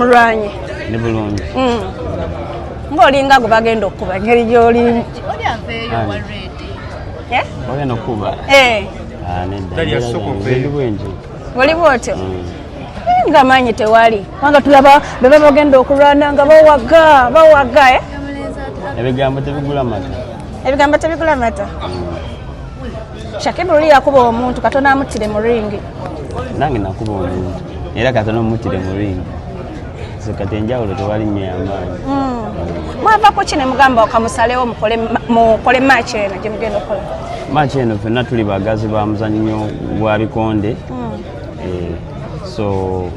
Mulwanye. Ne bulungi. Ng'olinga gwe bagenda okuba ngeri gy'oli. Oli aveeyo already. Ogenda okuba? Nedda. Tali asoko veeyo. Oli bw'otyo? Nga maanyi tewali. Wanga tulaba beba bagenda okulwana nga bawaga. Ebigambo tebigula mata. Ebigambo tebigula mata. Shakibu oli yakuba omuntu Katonda amutire mu ringi. Nange nakuba omuntu era Katonda amutire mu ringi. Kati enjawulo tewali nnyo y'amaanyi. Mwavaako ki ne mugamba okamusalewo mukole match eno gye mugenda okukola? Match eno ffenna tuli bagazi ba muzannyo gwa bikonde. So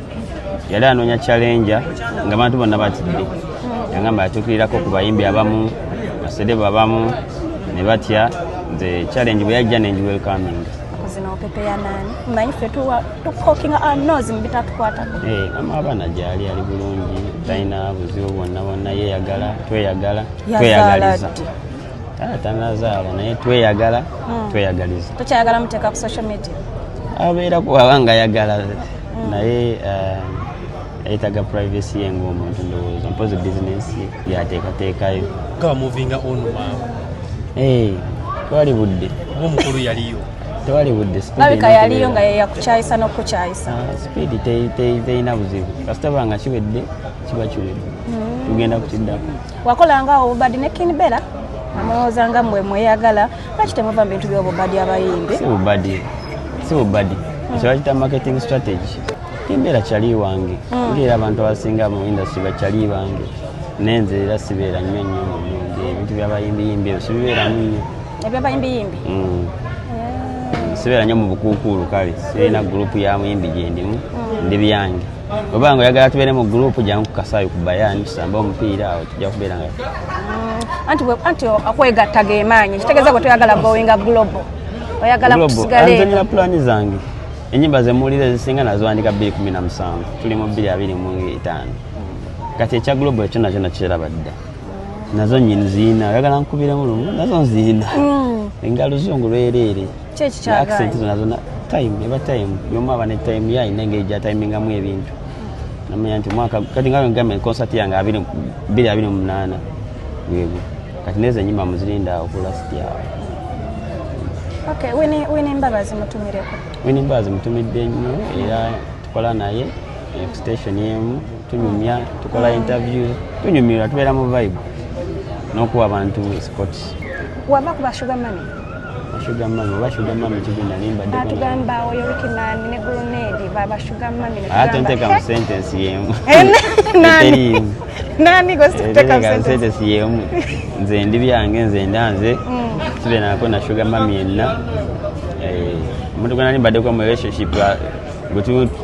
yali anoonya challenger ng'abantu bonna batidde. Yangamba atuukirirako ku bayimbi abamu, basereba abamu ne batya. Nze challenge bwe yajja ne welcoming. Zino pepe ya nani? Mmanyi ffe tukokinga our nose mu bitatukwatako. Abaana gyali ali bulungi, talina buzibu bwonna yeeyagala, tweyagala, tweyagaliza. Tanazaala naye tweyagala, tweyagaliza. Tokyayagala muteeka ku social media? Abeera kuwaba nga ayagala naye ayitaga privacy ye ng'omuntu ndowooza. Mpozi bizinesi yateekateekayo. Nga moving on maawe. Twali budde. Omukulu yaliyo. Tewali budde. Labika yaliyo nga yakukyayisa n'okukyayisa. Speed teyina buzibu. Kasita banga kiwedde, kiba kiwedde. Tugenda kukiddako. Wakolanga obubadi ne Kinbella? Amulowooza nga mmwe mweyagala. Lwaki temuva mu bintu by'obubadi abayimbi? Si bubadi. Ekyo bakiyita marketing strategy. Kinbella kyali wange. Ng'era abantu abasinga mu industry bakyali bange. Nenze era sibeera nnyo mu bulungi. Ebintu by'abayimbi ebyo sibibeeramu nnyo. Eby'abayimbi? Sibeera nnyo mu bukuukulu kale. Sirina gurupu ya muyimbi gye ndimu. Ndi byange. Oba nga oyagala tubeere mu gurupu jangu ku Kasaayi ku Bayani tusambe omupiira awo tujja kubeera nga. Anti okwegatta ge maanyi. Kitegeeza bwe toyagala gowinga global. Oyagala kusigale. Nzanyira pulaani zange. Ennyimba ze muwulira ezisinga naziwandika 2017. Tuli mu 2025. Kati ekya global ekyo nakyo nakiraba dda. Nazo nziina. Oyagala nkubiremu lumu nazo nziina. Nga luzungu lwereere. Kyeki kyagala. Accent nazo time eba time. Yomu aba ne time yayo engeri gya timingamu ebintu. Namanya nti mwaka kati nga ngamba concert yange 2028. Yego. Kati nezo ennyimba muzirinda awo ku last year. Okay, Winnie Mbabazi mutumireko. Winnie Mbabazi mutumidde nnyo era tukola naye station yemu tunyumya tukola interview tunyumira tubeera mu vibe n'okuwa abantu sport. Waba kuba Sugar Mami? Sugar Mami kigenda nimbadde. Atugamba Oyoliki Nani ne Grenade baba Sugar Mami ne. Atonteka mu sentence yemu. Nani gositeka mu sentence yemu. Nze ndi byange nze ndanze. Tubeera nako na Sugar Mami yenna. Omuntu gwe nali mbadde kwa mu relationship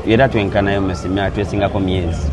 era twenkanayo mu simya twesingako myezi.